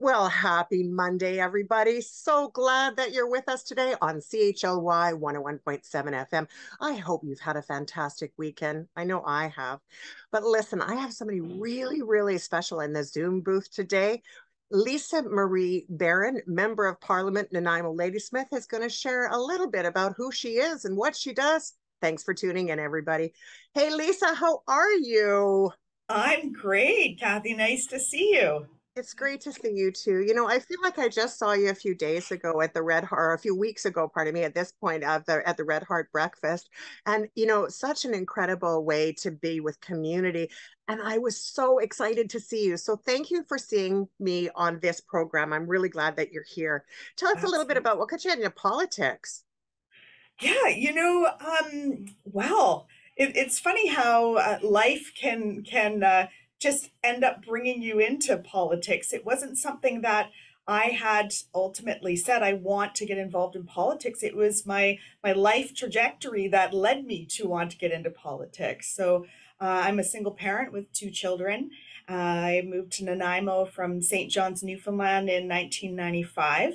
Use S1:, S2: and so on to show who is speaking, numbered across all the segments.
S1: Well, happy Monday, everybody. So glad that you're with us today on CHLY 101.7 FM. I hope you've had a fantastic weekend. I know I have. But listen, I have somebody really, really special in the Zoom booth today. Lisa Marie Barron, Member of Parliament, Nanaimo-Ladysmith, is going to share a little bit about who she is and what she does. Thanks for tuning in, everybody. Hey, Lisa, how are you?
S2: I'm great, Kathy. Nice to see you.
S1: It's great to see you too. I feel like I just saw you a few days ago at the Red Heart, or a few weeks ago, pardon me, at this point of the at the Red Heart breakfast. And such an incredible way to be with community. And I was so excited to see you. So thank you for seeing me on this program. I'm really glad that you're here. Tell us a little bit
S2: Absolutely.
S1: about what got you into politics.
S2: Yeah, wow. It's funny how life can just end up bringing you into politics. It wasn't something that I had ultimately said I want to get involved in politics. It was my life trajectory that led me to want to get into politics. So I'm a single parent with two children. I moved to Nanaimo from St. John's, Newfoundland in 1995.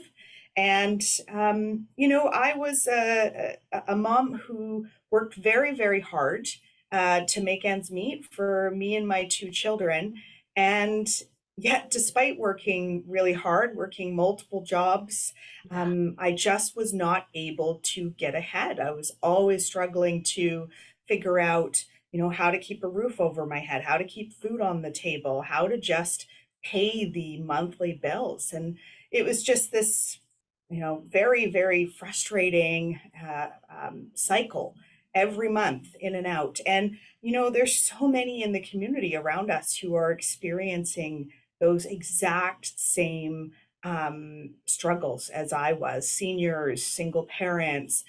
S2: And, I was a mom who worked very, very hard to make ends meet for me and my two children. And yet, despite working really hard, working multiple jobs,
S1: Yeah.
S2: I just was not able to get ahead. I was always struggling to figure out, how to keep a roof over my head, how to keep food on the table, how to just pay the monthly bills. And it was just this very, very frustrating cycle every month in and out. And, there's so many in the community around us who are experiencing those exact same struggles as I was, seniors, single parents,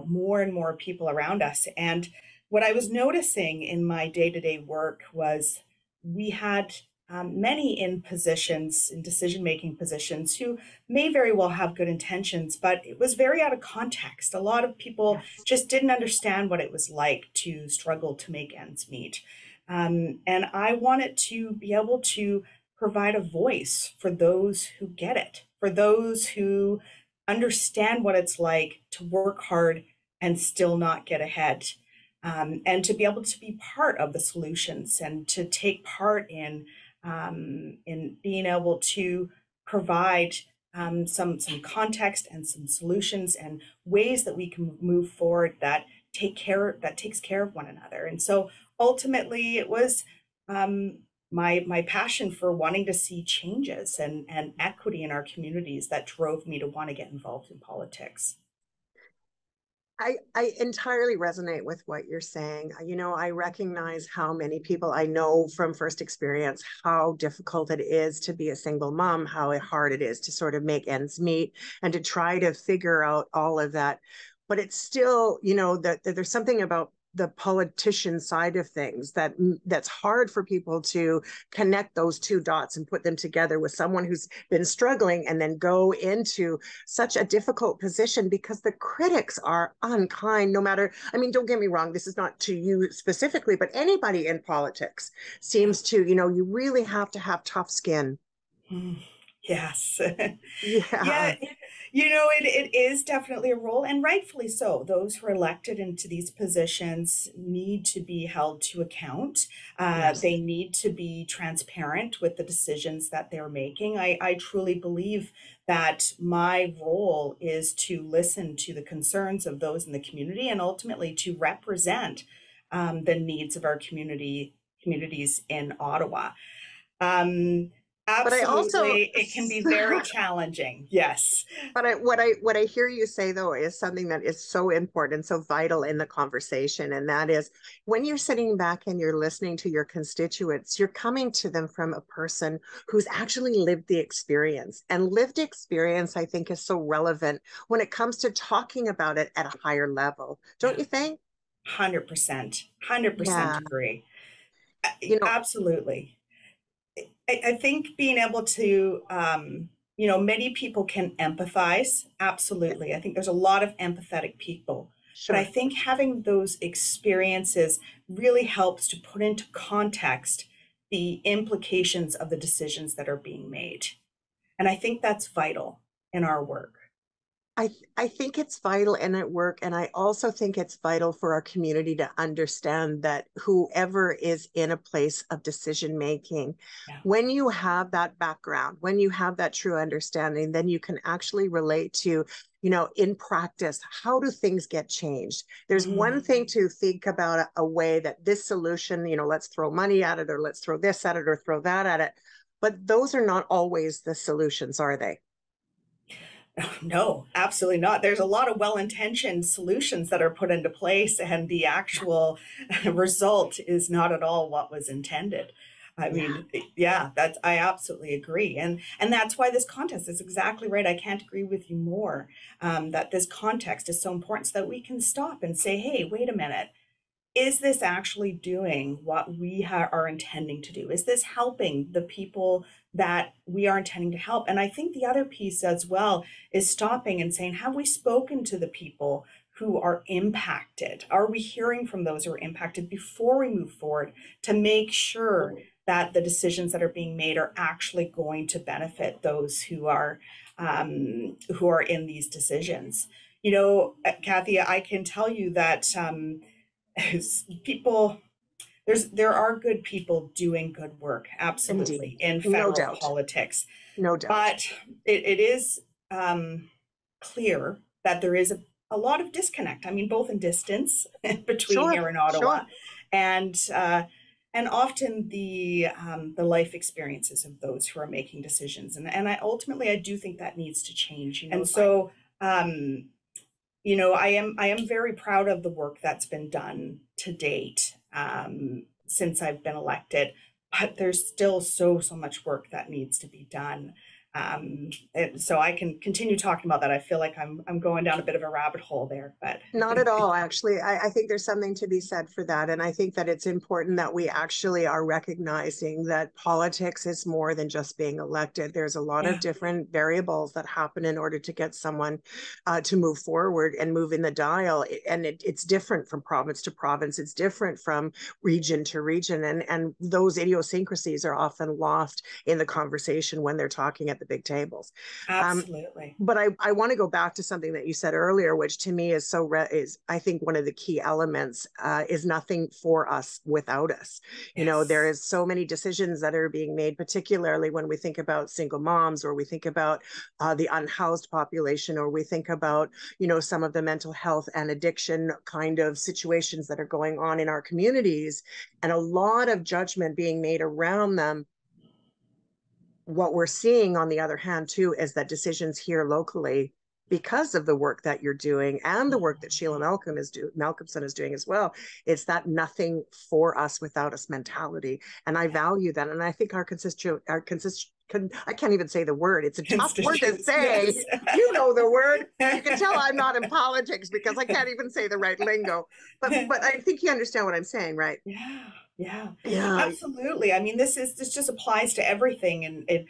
S2: more and more people around us. And what I was noticing in my day to day work was we had many in positions, in decision making positions, who may very well have good intentions, but it was very out of context. A lot of people
S1: Yes.
S2: just didn't understand what it was like to struggle to make ends meet. And I wanted to be able to provide a voice for those who get it, for those who understand what it's like to work hard and still not get ahead. And to be able to be part of the solutions and to take part in being able to provide some context and some solutions and ways that we can move forward that takes care of one another. And so ultimately, it was my passion for wanting to see changes and equity in our communities that drove me to want to get involved in politics.
S1: I entirely resonate with what you're saying. I recognize how many people I know from first experience, how difficult it is to be a single mom, how hard it is to sort of make ends meet and to try to figure out all of that. But it's still, that there's something about the politician side of things that's hard for people to connect those two dots and put them together with someone who's been struggling and then go into such a difficult position because the critics are unkind no matter. I mean, don't get me wrong, this is not to you specifically, but anybody in politics seems to, you really have to have tough skin.
S2: Mm, yes.
S1: Yeah.
S2: Yeah, it is definitely a role, and rightfully so. Those who are elected into these positions need to be held to account.
S1: Yes.
S2: They need to be transparent with the decisions that they're making. I truly believe that my role is to listen to the concerns of those in the community and ultimately to represent the needs of our communities in Ottawa. Um,
S1: But I also
S2: Absolutely, it can be very challenging. Yes.
S1: But what I hear you say though is something that is so important, so vital in the conversation, and that is when you're sitting back and you're listening to your constituents, you're coming to them from a person who's actually lived the experience. And lived experience, I think, is so relevant when it comes to talking about it at a higher level. Don't
S2: Yeah.
S1: you think?
S2: 100%. 100%
S1: Yeah.
S2: agree.
S1: You know,
S2: Absolutely. I think being able to, many people can empathize.
S1: yeah,
S2: Absolutely. I think there's a lot of empathetic people. But I
S1: sure.
S2: think having those experiences really helps to put into context the implications of the decisions that are being made. And I think that's vital in our work.
S1: I think it's vital in at work, and I also think it's vital for our community to understand that whoever is in a place of decision making,
S2: Yeah.
S1: when you have that background, when you have that true understanding, then you can actually relate to, in practice, how do things get changed? There's one
S2: Mm.
S1: thing to think about a way that this solution, let's throw money at it, or let's throw this at it, or throw that at it. But those are not always the solutions, are they?
S2: No, absolutely not. There's a lot of well-intentioned solutions that are put into place, and the actual result is not at all what was intended. I
S1: Yeah.
S2: mean, yeah, that's I absolutely agree, and that's why this context is exactly right. I can't agree with you more. That this context is so important, so that we can stop and say, "Hey, wait a minute, is this actually doing what we are intending to do? Is this helping the people that we are intending to help?" And I think the other piece as well is stopping and saying, have we spoken to the people who are impacted? Are we hearing from those who are impacted before we move forward to make sure that the decisions that are being made are actually going to benefit those who are in these decisions? Kathy, I can tell you that people there are good people doing good work,
S1: Indeed.
S2: absolutely, in
S1: No
S2: federal
S1: doubt.
S2: politics,
S1: No doubt.
S2: but it is clear that there is a lot of disconnect. I mean, both in distance between
S1: Sure.
S2: here and
S1: Sure.
S2: Ottawa, and and often the life experiences of those who are making decisions, and I do think that needs to change. And so I am very proud of the work that's been done to date, since I've been elected, but there's still so much work that needs to be done. And so I can continue talking about that. I feel like I'm going down a bit of a rabbit hole there, but
S1: Not at all, actually. I think there's something to be said for that. And I think that it's important that we actually are recognizing that politics is more than just being elected. There's a lot of
S2: yeah,
S1: different variables that happen in order to get someone to move forward and move in the dial. And it's different from province to province. It's different from region to region. And those idiosyncrasies are often lost in the conversation when they're talking at the big tables. Um,
S2: absolutely.
S1: but I want to go back to something that you said earlier, which to me is is I think one of the key elements is nothing for us without us. There
S2: Yes.
S1: is so many decisions that are being made, particularly when we think about single moms, or we think about the unhoused population, or we think about some of the mental health and addiction kind of situations that are going on in our communities, and a lot of judgment being made around them. What we're seeing, on the other hand, too, is that decisions here locally, because of the work that you're doing and the work that Sheila Malcolmson is doing as well, it's that nothing for us without us mentality. And I value that. And I think I can't even say the word. It's a tough word to
S2: Constituents,
S1: say.
S2: yes.
S1: You know the word. You can tell I'm not in politics because I can't even say the right lingo. But I think you understand what I'm saying, right?
S2: Yeah, yeah,
S1: Yeah.
S2: absolutely. I mean, this just applies to everything, and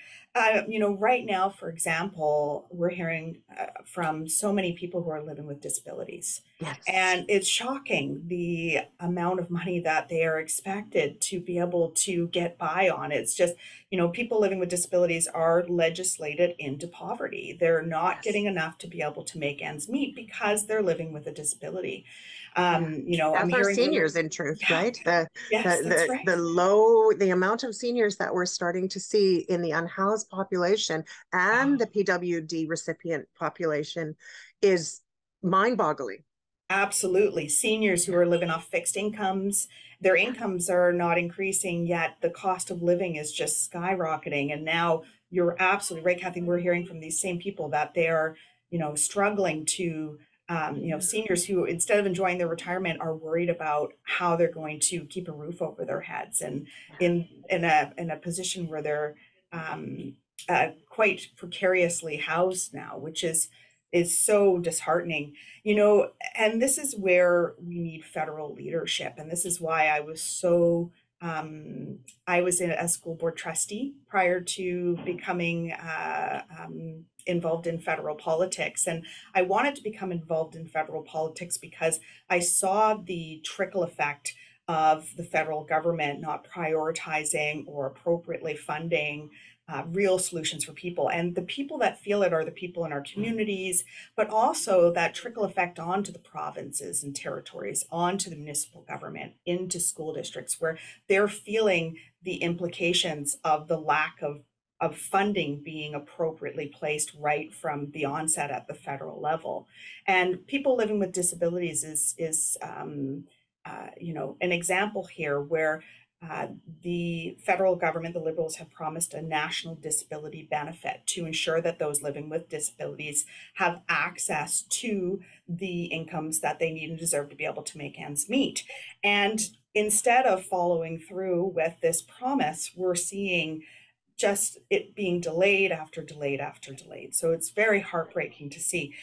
S2: right now, for example, we're hearing from so many people who are living with disabilities,
S1: Yes.
S2: and it's shocking the amount of money that they are expected to be able to get by on. It's just, people living with disabilities are legislated into poverty. They're not
S1: Yes.
S2: getting enough to be able to make ends meet because they're living with a disability.
S1: Yeah.
S2: I'm
S1: As are
S2: hearing from
S1: seniors, in truth,
S2: yeah,
S1: right? The
S2: yes, that's right.
S1: the amount of seniors that we're starting to see in the unhoused population and
S2: Oh,
S1: the PWD recipient population is mind-boggling.
S2: absolutely. Seniors who
S1: Yeah.
S2: are living off fixed incomes, their
S1: Yeah.
S2: incomes are not increasing, yet the cost of living is just skyrocketing. And now you're absolutely right, Kathy. We're hearing from these same people that they are, struggling to, seniors who, instead of enjoying their retirement, are worried about how they're going to keep a roof over their heads, and in a position where they're quite precariously housed now, which is so disheartening. And this is where we need federal leadership. And this is why I was a school board trustee prior to becoming involved in federal politics. And I wanted to become involved in federal politics because I saw the trickle effect of the federal government not prioritizing or appropriately funding real solutions for people. And the people that feel it are the people in our communities, but also that trickle effect onto the provinces and territories, onto the municipal government, into school districts, where they're feeling the implications of the lack of funding being appropriately placed right from the onset at the federal level. And people living with disabilities is an example here where the federal government, the Liberals, have promised a national disability benefit to ensure that those living with disabilities have access to the incomes that they need and deserve to be able to make ends meet. And instead of following through with this promise, we're seeing just it being delayed after delayed after delayed. So it's very heartbreaking to see.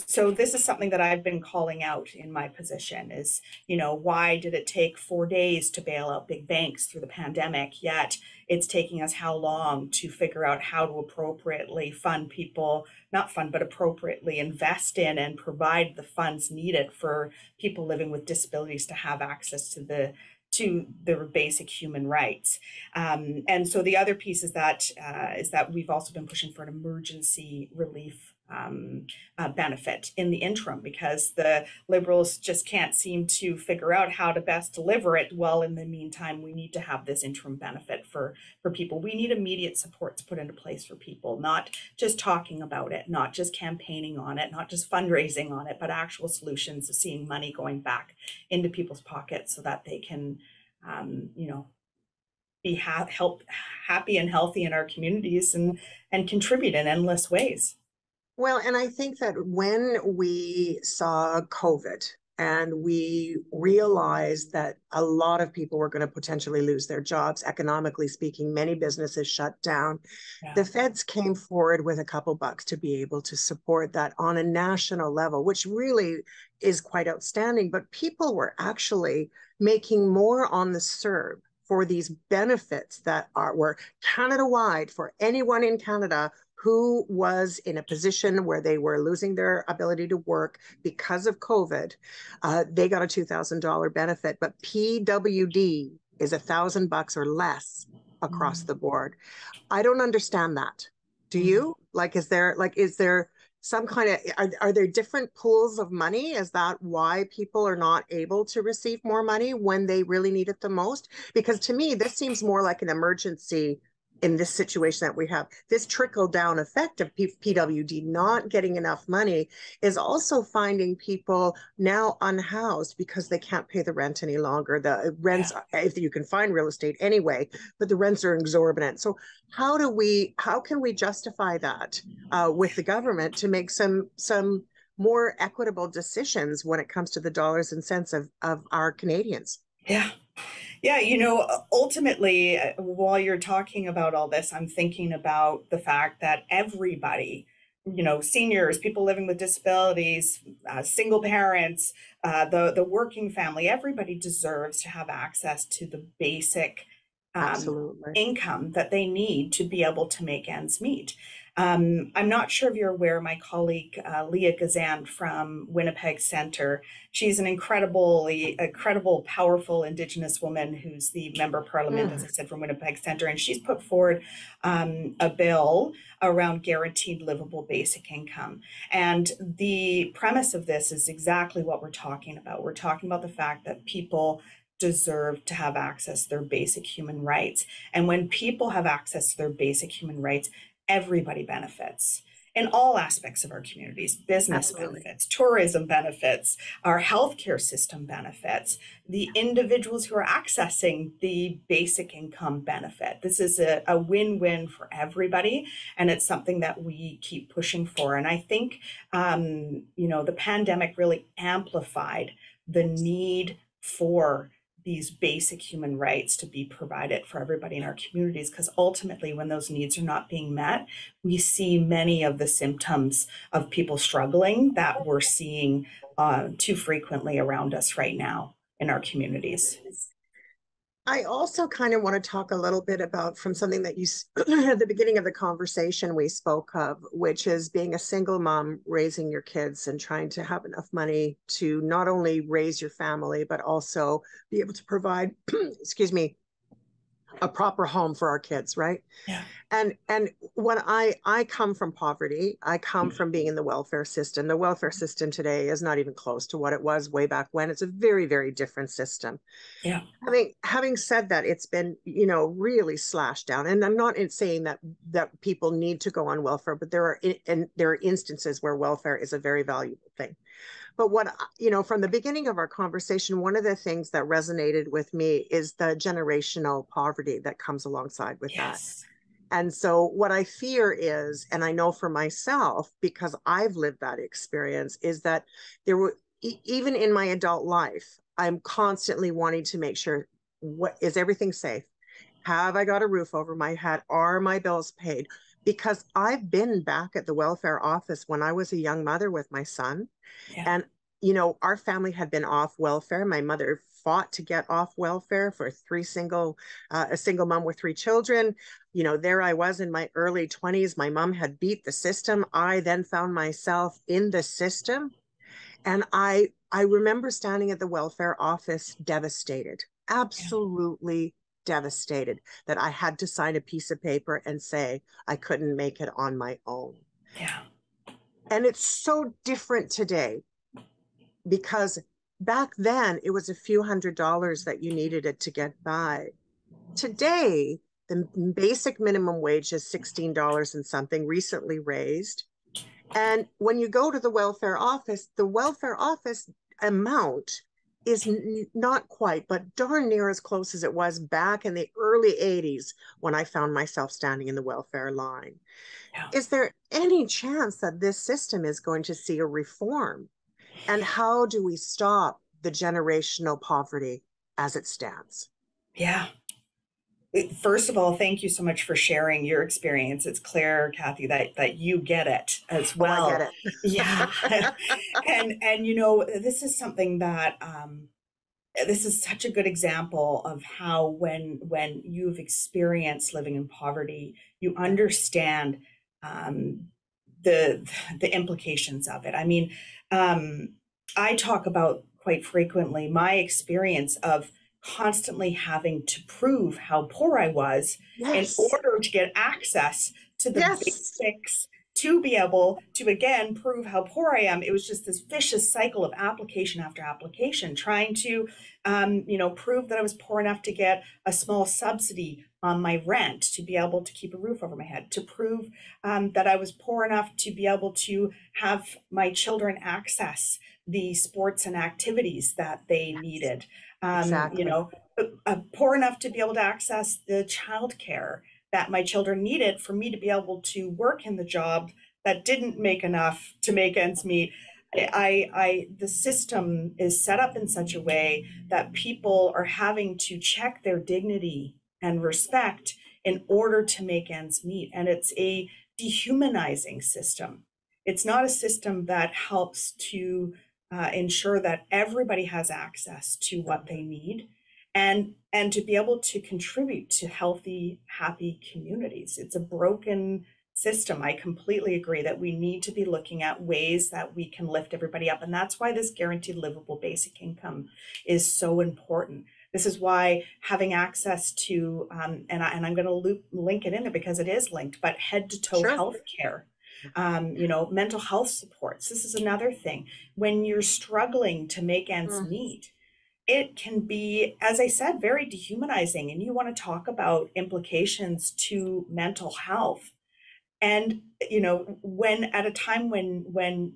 S2: So this is something that I've been calling out in my position is, why did it take 4 days to bail out big banks through the pandemic, yet it's taking us how long to figure out how to appropriately fund people, not fund, but appropriately invest in and provide the funds needed for people living with disabilities to have access to their basic human rights. And so the other piece is that we've also been pushing for an emergency relief benefit in the interim, because the Liberals just can't seem to figure out how to best deliver it. Well, in the meantime, we need to have this interim benefit for people. We need immediate supports put into place for people, not just talking about it, not just campaigning on it, not just fundraising on it, but actual solutions of seeing money going back into people's pockets so that they can, be happy and healthy in our communities and contribute in endless ways.
S1: Well, and I think that when we saw COVID and we realized that a lot of people were going to potentially lose their jobs, economically speaking, many businesses shut down. Yeah. The feds came forward with a couple bucks to be able to support that on a national level, which really is quite outstanding. But people were actually making more on the CERB for these benefits that were Canada-wide for anyone in Canada who was in a position where they were losing their ability to work because of COVID. They got a $2,000 benefit, but PWD is $1,000 or less across the board. I don't understand that. Do you? Is there some kind of, are there different pools of money? Is that why people are not able to receive more money when they really need it the most? Because to me, this seems more like an emergency in this situation that we have. This trickle down effect of PWD not getting enough money is also finding people now unhoused because they can't pay the rent any longer. The rents, if you can find real estate anyway, but the rents are exorbitant. So how can we justify that with the government to make some more equitable decisions when it comes to the dollars and cents of our Canadians?
S2: Yeah. Yeah, ultimately, while you're talking about all this, I'm thinking about the fact that everybody, seniors, people living with disabilities, single parents, the working family, everybody deserves to have access to the basic income that they need to be able to make ends meet. I'm not sure if you're aware, my colleague, Leah Gazan from Winnipeg Centre, she's an incredible, powerful Indigenous woman who's the member of parliament, as I said, from Winnipeg Centre. And she's put forward a bill around guaranteed livable basic income. And the premise of this is exactly what we're talking about. We're talking about the fact that people deserve to have access to their basic human rights. And when people have access to their basic human rights, everybody benefits in all aspects of our communities. Business benefits, tourism benefits, our healthcare system benefits, the individuals who are accessing the basic income benefit. This is a win-win for everybody, and it's something that we keep pushing for. And I think, the pandemic really amplified the need for these basic human rights to be provided for everybody in our communities, because ultimately when those needs are not being met, we see many of the symptoms of people struggling that we're seeing too frequently around us right now in our communities.
S1: I also kind of want to talk a little bit about from something that you at the beginning of the conversation we spoke of, which is being a single mom, raising your kids and trying to have enough money to not only raise your family, but also be able to provide, excuse me, a proper home for our kids, right?
S2: Yeah.
S1: And when I come from poverty, I come from being in the welfare system. The welfare system today is not even close to what it was way back when. It's a very, very different system.
S2: Yeah.
S1: Having said that, it's been, really slashed down. And I'm not saying that people need to go on welfare, but there are instances where welfare is a very valuable thing. But from the beginning of our conversation, one of the things that resonated with me is the generational poverty that comes alongside with that.
S2: Yes.
S1: And so what I fear is, and I know for myself, because I've lived that experience, is that even in my adult life, I'm constantly wanting to make sure, what is everything safe? Have I got a roof over my head? Are my bills paid? Because I've been back at the welfare office when I was a young mother with my son.
S2: Yeah.
S1: And, our family had been off welfare. My mother fought to get off welfare for a single mom with three children. There I was in my early 20s. My mom had beat the system. I then found myself in the system. And I remember standing at the welfare office devastated,
S2: Yeah.
S1: absolutely devastated that I had to sign a piece of paper and say I couldn't make it on my own.
S2: Yeah.
S1: And it's so different today because back then it was a few $100s that you needed it to get by. Today, the basic minimum wage is $16 and something, recently raised. And when you go to the welfare office amount is not quite, but darn near as close as it was back in the early 80s when I found myself standing in the welfare line.
S2: Yeah.
S1: Is there any chance that this system is going to see a reform? And how do we stop the generational poverty as it stands?
S2: Yeah. First of all, thank you so much for sharing your experience. It's clear, Kathy, that you get it as
S1: Oh, I get
S2: well. Yeah.
S1: it.
S2: And this is something that this is such a good example of how when you've experienced living in poverty, you
S1: Yeah.
S2: understand um, the the implications of it. I mean, um, I talk about quite frequently my experience of constantly having to prove how poor I was in
S1: Yes.
S2: order to get access to the
S1: Yes.
S2: basics to be able to again prove how poor I am. It was just this vicious cycle of application after application, trying to, prove that I was poor enough to get a small subsidy on my rent to be able to keep a roof over my head, to prove that I was poor enough to be able to have my children access the sports and activities that they
S1: Yes.
S2: needed.
S1: Exactly.
S2: Poor enough to be able to access the childcare that my children needed for me to be able to work in the job that didn't make enough to make ends meet. The system is set up in such a way that people are having to check their dignity and respect in order to make ends meet. And it's a dehumanizing system. It's not a system that helps to ensure that everybody has access to what they need and to be able to contribute to healthy, happy communities. It's a broken system. I completely agree that we need to be looking at ways that we can lift everybody up. And that's why this guaranteed livable basic income is so important. This is why having access to, I'm going to link it in there because it is linked, but head to toe
S1: Sure.
S2: health care, mental health supports. This is another thing. When you're struggling to make ends
S1: Mm.
S2: meet, it can be, as I said, very dehumanizing. And you want to talk about implications to mental health. And, when at a time when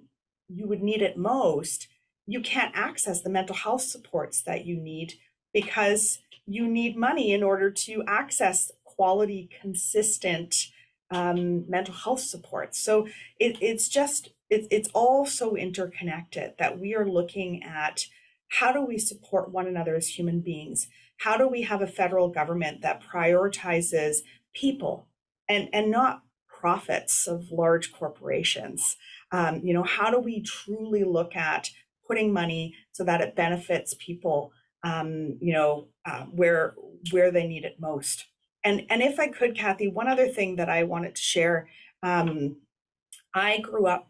S2: you would need it most, you can't access the mental health supports that you need because you need money in order to access quality, consistent mental health supports. So it's all so interconnected that we are looking at how do we support one another as human beings? How do we have a federal government that prioritizes people and not profits of large corporations? How do we truly look at putting money so that it benefits people, where they need it most? And if I could, Kathy, one other thing that I wanted to share. I grew up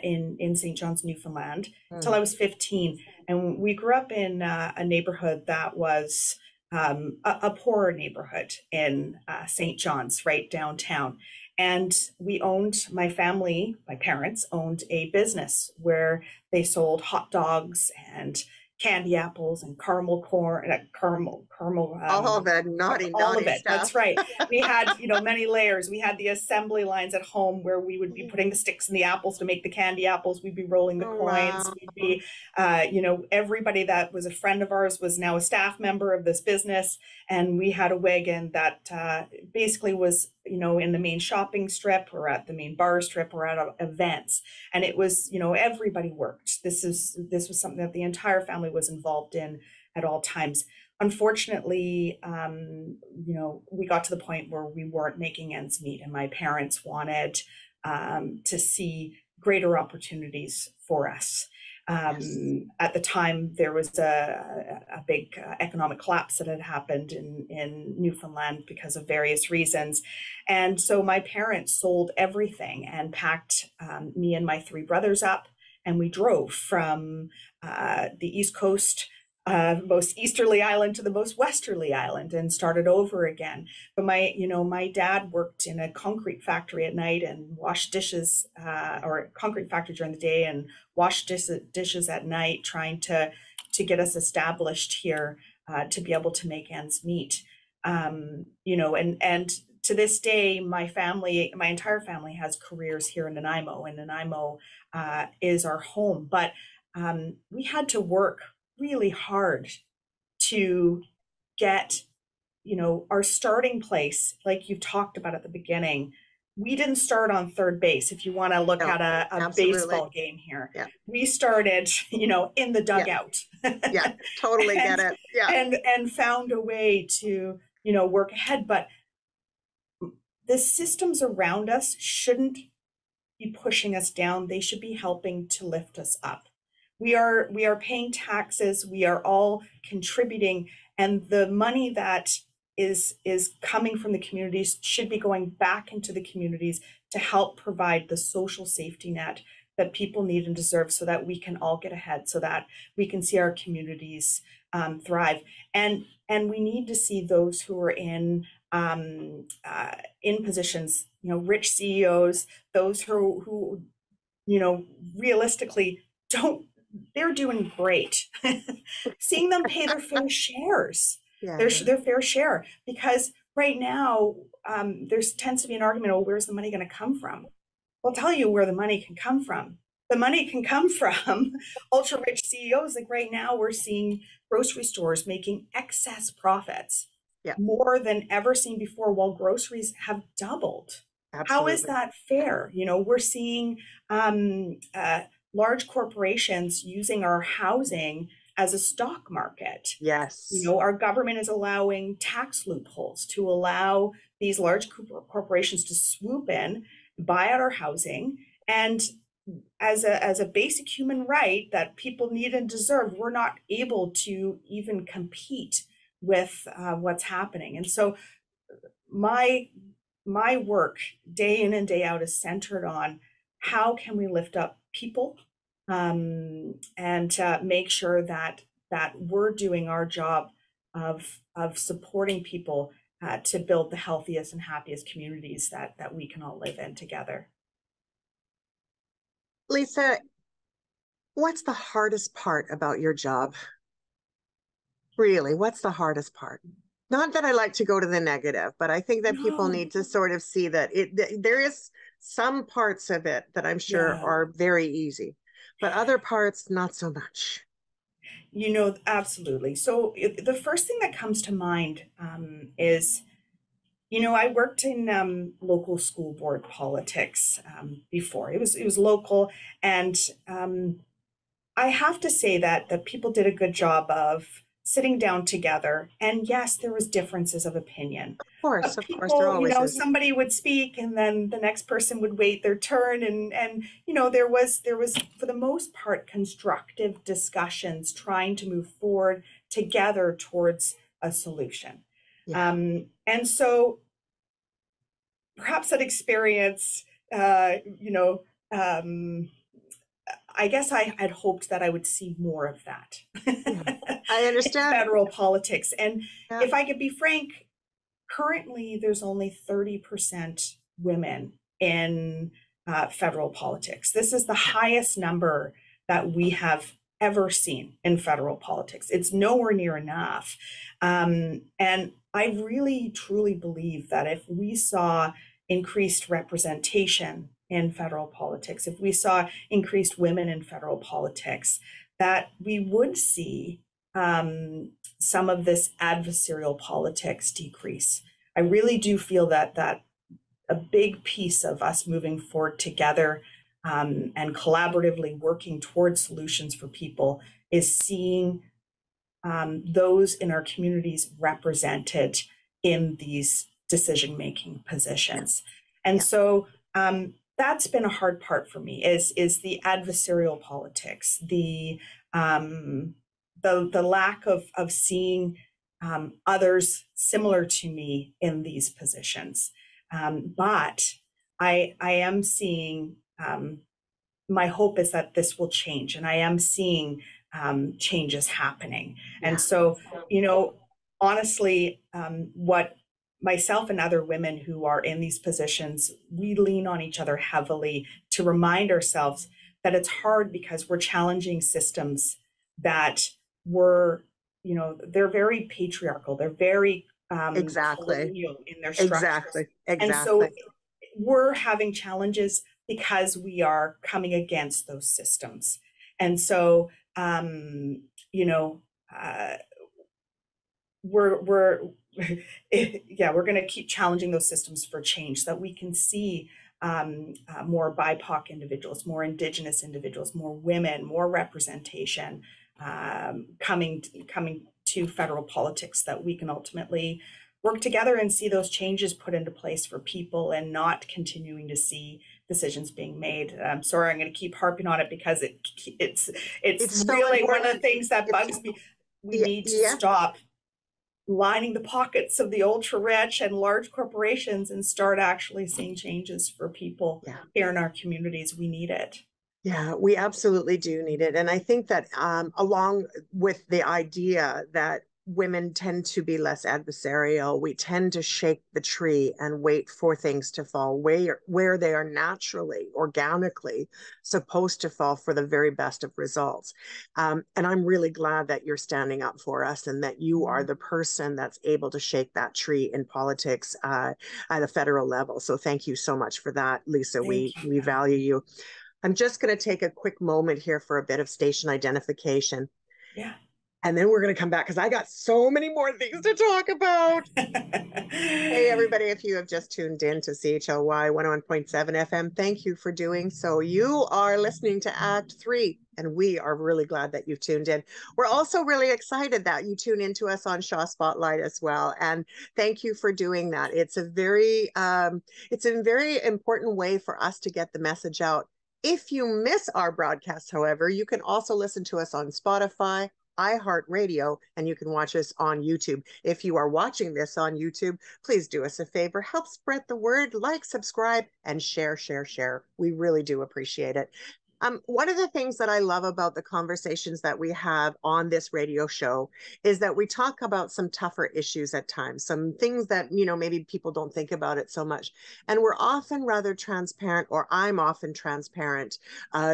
S2: in St. John's, Newfoundland, till
S1: Mm.
S2: I was 15, and we grew up in a neighborhood that was a poorer neighborhood in St. John's, right downtown. And we owned, my family, my parents owned a business where they sold hot dogs and candy apples and caramel corn, caramel,
S1: All the naughty,
S2: all of
S1: naughty
S2: it. That's
S1: stuff.
S2: right. We had, many layers. We had the assembly lines at home where we would be putting the sticks in the apples to make the candy apples. We'd be rolling the
S1: Oh,
S2: coins.
S1: wow.
S2: We'd be, everybody that was a friend of ours was now a staff member of this business. And we had a wagon that basically was, in the main shopping strip or at the main bar strip or at events. And it was, everybody worked. This was something that the entire family was involved in at all times. Unfortunately, we got to the point where we weren't making ends meet, and my parents wanted to see greater opportunities for us.
S1: Yes.
S2: At the time, there was a big economic collapse that had happened in Newfoundland because of various reasons. And so my parents sold everything and packed me and my three brothers up, and we drove from the East Coast, most easterly island to the most westerly island, and started over again. But my dad worked in a concrete factory at night and washed dishes, or a concrete factory during the day and washed dishes at night, trying to get us established here, to be able to make ends meet. And to this day, my entire family has careers here in Nanaimo, and Nanaimo is our home. But we had to work really hard to get, our starting place, like you talked about at the beginning. We didn't start on third base. If you want to look
S1: No,
S2: at a
S1: absolutely.
S2: baseball game here,
S1: Yeah.
S2: we started, in the
S1: Yeah.
S2: dugout.
S1: Yeah. Totally get
S2: and,
S1: it. Yeah.
S2: and found a way to, work ahead. But the systems around us shouldn't be pushing us down. They should be helping to lift us up. We are paying taxes. We are all contributing, and the money that is coming from the communities should be going back into the communities to help provide the social safety net that people need and deserve, so that we can all get ahead, so that we can see our communities thrive. And we need to see those who are in positions, rich CEOs, those who realistically don't, they're doing great. Seeing them pay their fair shares,
S1: Yeah.
S2: their fair share, because right now there tends to be an argument, oh, where's the money going to come from? I'll tell you where the money can come from. The money can come from ultra rich CEOs. Like right now, we're seeing grocery stores making excess profits,
S1: Yeah.
S2: more than ever seen before, while groceries have doubled. How is
S1: Absolutely.
S2: that fair? We're seeing large corporations using our housing as a stock market.
S1: Yes.
S2: Our government is allowing tax loopholes to allow these large corporations to swoop in, buy out our housing, and as a basic human right that people need and deserve, we're not able to even compete with what's happening. And so my work day in and day out is centered on how can we lift up people, and make sure that we're doing our job of supporting people to build the healthiest and happiest communities that we can all live in together.
S1: Lisa, what's the hardest part about your job? Really, what's the hardest part? Not that I like to go to the negative, but I think that people
S2: No,
S1: need to sort of see that there is some parts of it that I'm sure
S2: yeah.
S1: are very easy, but other parts not so much.
S2: Absolutely. So the first thing that comes to mind is, I worked in local school board politics before. It was local, and I have to say that people did a good job of sitting down together. And yes, there was differences of opinion. But
S1: Of course, there
S2: people,
S1: always is.
S2: somebody would speak, and then the next person would wait their turn, and there was for the most part constructive discussions trying to move forward together towards a solution.
S1: Yeah.
S2: And so perhaps that experience, I guess I had hoped that I would see more of that.
S1: Yeah. I
S2: in
S1: understand.
S2: federal politics. And
S1: Yeah.
S2: if I could be frank, currently there's only 30% women in federal politics. This is the highest number that we have ever seen in federal politics. It's nowhere near enough. And I really, truly believe that if we saw increased representation in federal politics, if we saw increased women in federal politics, that we would see some of this adversarial politics decrease. I really do feel that a big piece of us moving forward together and collaboratively working towards solutions for people is seeing those in our communities represented in these decision-making positions. And so that's been a hard part for me is the adversarial politics, the lack of seeing others similar to me in these positions. But I am seeing, my hope is that this will change, and I am seeing changes happening.
S1: Yeah.
S2: And so, honestly, what myself and other women who are in these positions, we lean on each other heavily to remind ourselves that it's hard because we're challenging systems that were, they're very patriarchal. They're very colonial in their structures. And so we're having challenges because we are coming against those systems. And so, we're going to keep challenging those systems for change so that we can see more BIPOC individuals, more Indigenous individuals, more women, more representation coming to federal politics, that we can ultimately work together and see those changes put into place for people and not continuing to see decisions being made. I'm sorry, I'm going to keep harping on it because it's really one of the things that bugs me. We need to stop lining the pockets of the ultra rich and large corporations and start actually seeing changes for people here in our communities. We need it.
S1: Yeah, we absolutely do need it. And I think that along with the idea that women tend to be less adversarial, we tend to shake the tree and wait for things to fall where they are naturally, organically supposed to fall for the very best of results. And I'm really glad that you're standing up for us and that you are the person that's able to shake that tree in politics at a federal level. So thank you so much for that, Lisa. We value you. I'm just going to take a quick moment here for a bit of station identification.
S2: Yeah.
S1: And then we're going to come back because I got so many more things to talk about. Hey, everybody, if you have just tuned in to CHLY 101.7 FM, thank you for doing so. You are listening to Act 3, and we are really glad that you've tuned in. We're also really excited that you tune into us on Shaw Spotlight as well. And thank you for doing that. It's a very important way for us to get the message out. If you miss our broadcast, however, you can also listen to us on Spotify, iHeartRadio, and you can watch us on YouTube. If you are watching this on YouTube, please do us a favor, help spread the word, like, subscribe, and share. We really do appreciate it. One of the things that I love about the conversations that we have on this radio show is that we talk about some tougher issues at times, some things that, maybe people don't think about it so much. And we're often rather transparent, or I'm often transparent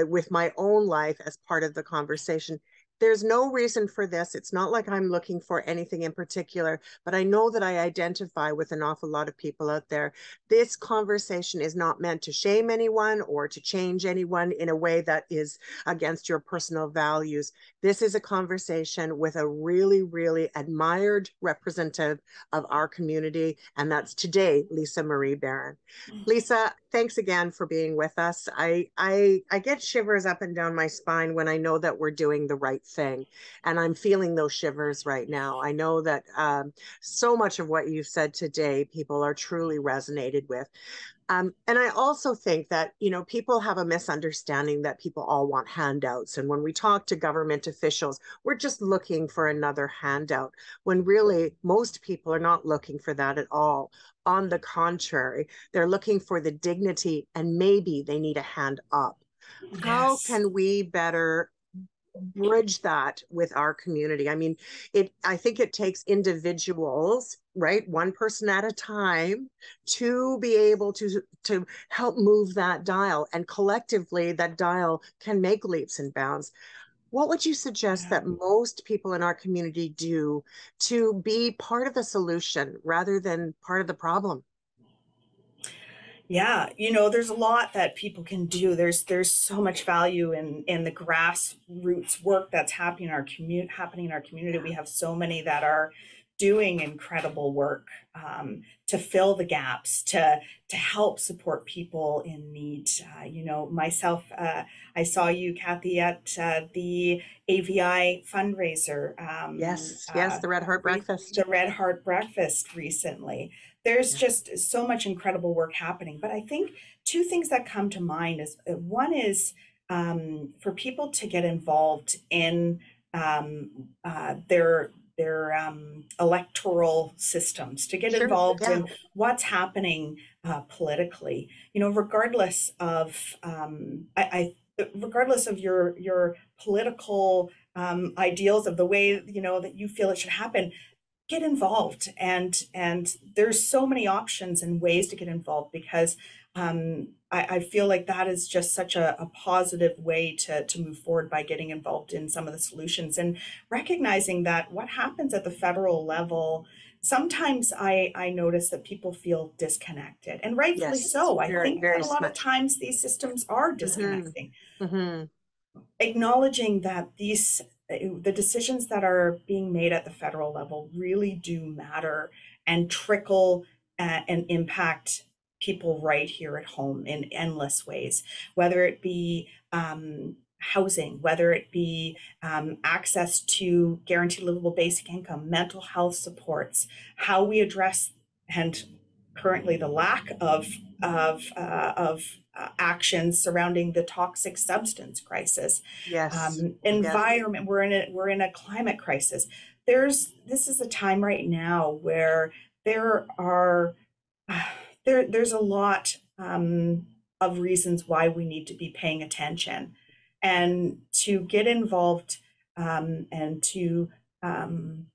S1: with my own life as part of the conversation. There's no reason for this. It's not like I'm looking for anything in particular, but I know that I identify with an awful lot of people out there. This conversation is not meant to shame anyone or to change anyone in a way that is against your personal values. This is a conversation with a really, really admired representative of our community, and that's today, Lisa Marie Barron. Lisa, thanks again for being with us. I get shivers up and down my spine when I know that we're doing the right thing. And I'm feeling those shivers right now. I know that so much of what you've said today, people are truly resonated with. And I also think that, people have a misunderstanding that people all want handouts. And when we talk to government officials, we're just looking for another handout, when really most people are not looking for that at all. On the contrary, they're looking for the dignity, and maybe they need a hand up. Yes. How can we better bridge that with our community. I mean, I think it takes individuals, right, one person at a time, to be able to help move that dial, and collectively that dial can make leaps and bounds. What would you suggest
S2: Yeah.
S1: that most people in our community do to be part of the solution rather than part of the problem?
S2: Yeah, there's a lot that people can do. There's so much value in the grassroots work that's happening in our community. We have so many that are doing incredible work, to fill the gaps, to help support people in need. Myself, I saw you, Kathy, at the AVI fundraiser,
S1: Yes, yes, the Red Heart
S2: the
S1: Breakfast.
S2: Red Heart Breakfast recently. There's
S1: Yeah,
S2: just so much incredible work happening. But I think two things that come to mind is, one is, for people to get involved in, their electoral systems, to get
S1: sure.
S2: involved
S1: Yeah,
S2: in what's happening politically. Regardless of, regardless of your political ideals of the way that you feel it should happen, get involved. And there's so many options and ways to get involved, because I feel like that is just such a positive way to move forward, by getting involved in some of the solutions and recognizing that what happens at the federal level, sometimes I notice that people feel disconnected, and rightfully
S1: yes,
S2: so. I
S1: very,
S2: think that
S1: very
S2: a lot of
S1: much.
S2: times these systems are
S1: Mm-hmm.
S2: disconnecting.
S1: Mm-hmm.
S2: Acknowledging that the decisions that are being made at the federal level really do matter, and trickle and impact people right here at home in endless ways, whether it be housing, whether it be access to guaranteed livable basic income, mental health supports, how we address, and currently the lack of actions surrounding the toxic substance crisis,
S1: Yes, yes,
S2: environment. We're in a climate crisis. This is a time right now where there are there's a lot of reasons why we need to be paying attention, and to get involved, and to um,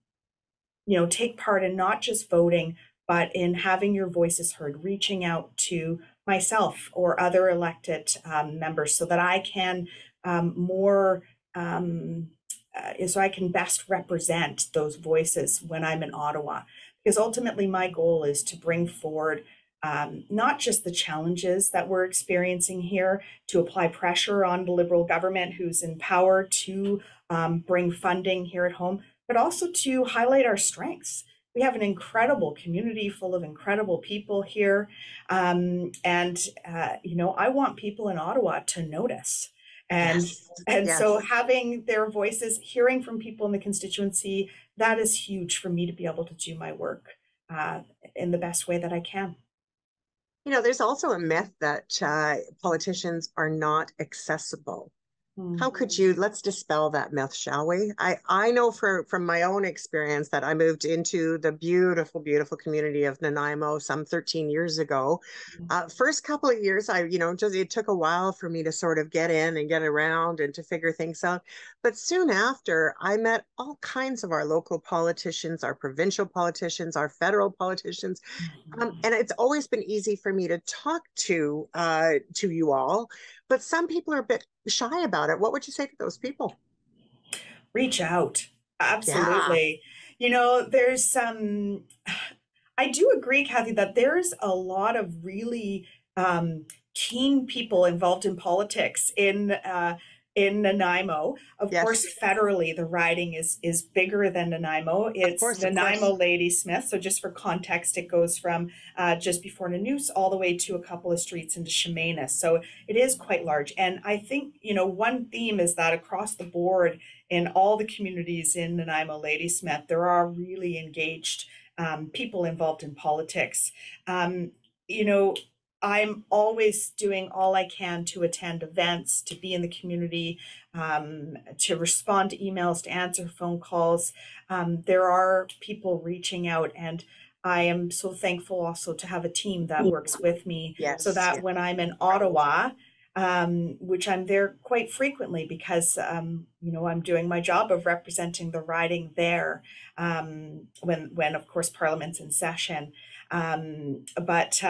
S2: take part in not just voting, but in having your voices heard, reaching out to myself or other elected members, so that I can more so I can best represent those voices when I'm in Ottawa. Because ultimately, my goal is to bring forward not just the challenges that we're experiencing here, to apply pressure on the Liberal government who's in power to bring funding here at home, but also to highlight our strengths. We have an incredible community full of incredible people here. I want people in Ottawa to notice. And
S1: yes,
S2: and so
S1: yes.
S2: having their voices, hearing from people in the constituency, that is huge for me to be able to do my work uh, in the best way that I can.
S1: There's also a myth that politicians are not accessible.
S2: Mm.
S1: How could you, let's dispel that myth, shall we? I know from my own experience that I moved into the beautiful, beautiful community of Nanaimo some 13 years ago. First couple of years, just it took a while for me to sort of get in and get around and to figure things out. But soon after, I met all kinds of our local politicians, our provincial politicians, our federal politicians,
S2: Mhm.
S1: and it's always been easy for me to talk to you all, but some people are a bit shy about it. What would you say to those people?
S2: Reach out.
S1: Yeah.
S2: Absolutely. There's some, I do agree, Kathy, that there's a lot of really keen people involved in politics in Nanaimo. Of course,
S1: Yes.
S2: federally, the riding is bigger than Nanaimo.
S1: Of
S2: It's
S1: course. Of course.
S2: Nanaimo-Ladysmith. So just for context, it goes from just before Nanoose all the way to a couple of streets into Chemainus. So it is quite large. And I think, one theme is that across the board in all the communities in Nanaimo-Ladysmith, there are really engaged people involved in politics. You know, I'm always doing all I can to attend events, to be in the community, to respond to emails, to answer phone calls. There are people reaching out, and I am so thankful also to have a team that works with me, so
S1: Yes.
S2: that
S1: Yes.
S2: when I'm in Ottawa, which I'm there quite frequently because, I'm doing my job of representing the riding there when of course Parliament's in session. But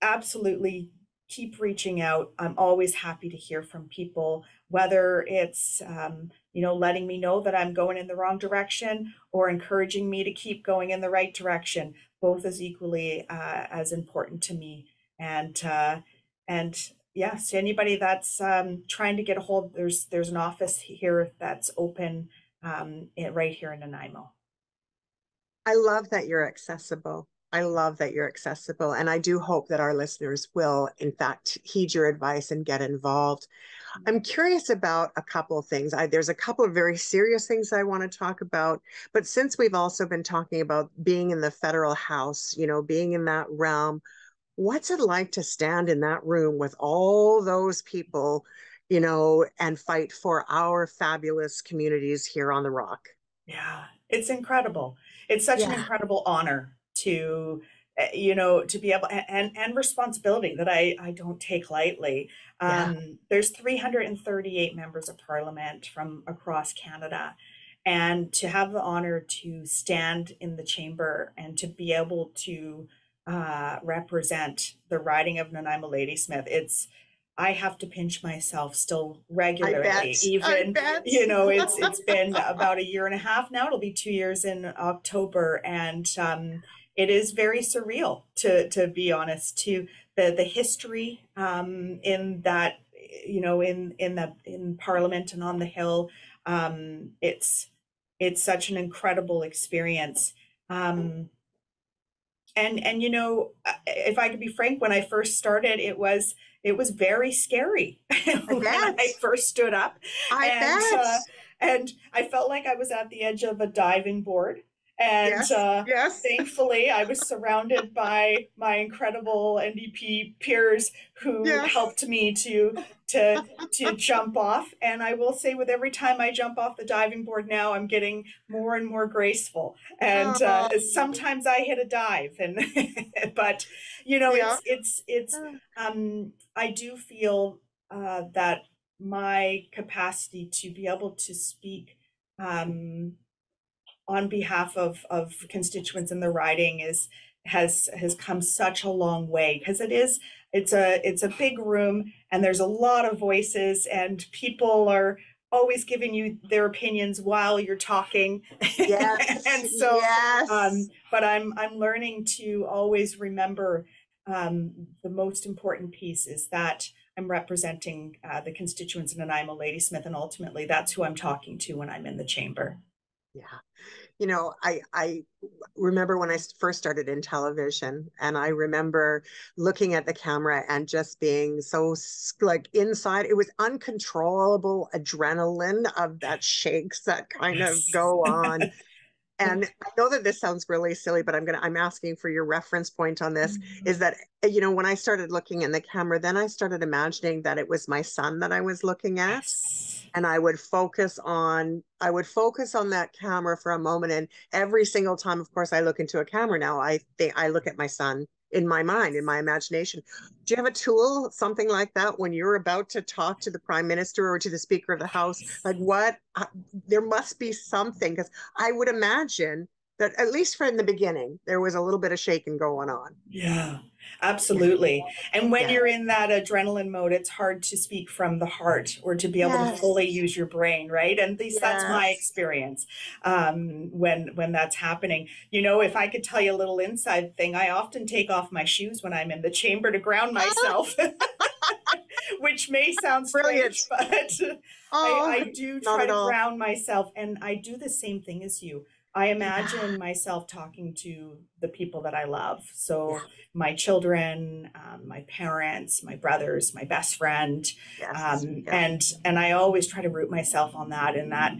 S2: absolutely keep reaching out. I'm always happy to hear from people, whether it's, letting me know that I'm going in the wrong direction or encouraging me to keep going in the right direction. Both is equally as important to me. And yes, anybody that's trying to get a hold, there's an office here that's open right here in Nanaimo.
S1: I love that you're accessible. I love that you're accessible. And I do hope that our listeners will, in fact, heed your advice and get involved. I'm curious about a couple of things. There's a couple of very serious things I want to talk about. But since we've also been talking about being in the federal house, being in that realm, what's it like to stand in that room with all those people, and fight for our fabulous communities here on the Rock?
S2: Yeah, it's incredible. It's such an
S1: Yeah,
S2: incredible honor to, to be able and responsibility that I don't take lightly.
S1: yeah.
S2: There's 338 members of parliament from across Canada. And to have the honor to stand in the chamber and to be able to represent the riding of Nanaimo-Ladysmith, I have to pinch myself still
S1: I bet.
S2: regularly.
S1: I
S2: Even,
S1: bet.
S2: it's been about a year and a half now. It'll be 2 years in October, and it is very surreal to be honest. To the history in that, in Parliament and on the Hill, it's such an incredible experience. And if I could be frank, when I first started, it was very scary
S1: I
S2: when
S1: bet.
S2: I first stood up,
S1: I
S2: and
S1: bet.
S2: and I felt like I was at the edge of a diving board. And
S1: Yes. Yes.
S2: thankfully, I was surrounded by my incredible NDP peers who
S1: Yes.
S2: helped me to jump off. And I will say, with every time I jump off the diving board now, I'm getting more and more graceful. And
S1: Oh,
S2: sometimes I hit a dive, and but
S1: yeah.
S2: I do feel that my capacity to be able to speak on behalf of constituents in the riding has come such a long way, because it's a big room and there's a lot of voices and people are always giving you their opinions while you're talking.
S1: Yes.
S2: And so
S1: Yes.
S2: but I'm learning to always remember the most important piece is that I'm representing the constituents in Nanaimo-Ladysmith, and ultimately that's who I'm talking to when I'm in the chamber.
S1: Yeah. I remember when I first started in television, and I remember looking at the camera and just being so like inside. It was uncontrollable adrenaline of that shakes that kind of
S2: Yes.
S1: go on. And I know that this sounds really silly, but I'm asking for your reference point on this, is that, when I started looking in the camera, then I started imagining that it was my son that I was looking at.
S2: Yes.
S1: And I would focus on that camera for a moment. And every single time, of course, I look into a camera now, I look at my son in my mind, in my imagination. Do you have a tool, something like that, when you're about to talk to the prime minister or to the speaker of the house? Like what? There must be something, because I would imagine that at least from the beginning, there was a little bit of shaking going on.
S2: Yeah,
S1: Yeah.
S2: absolutely. And when
S1: Yeah.
S2: you're in that adrenaline mode, it's hard to speak from the heart or to be able to fully
S1: Yes.
S2: use your brain, right? And at least that's my
S1: Yes.
S2: experience when that's happening. If I could tell you a little inside thing, I often take off my shoes when I'm in the chamber to ground
S1: Ah,
S2: myself, which may sound
S1: brilliant.
S2: strange, but I
S1: Oh,
S2: do
S1: not
S2: try
S1: at
S2: to
S1: all.
S2: ground myself, and I do the same thing as you. I
S1: Yeah.
S2: imagine myself talking to the people that I love. So
S1: Yeah.
S2: my children, my parents, my brothers, my best friend,
S1: Yes. Yeah.
S2: and I always try to root myself on that. And that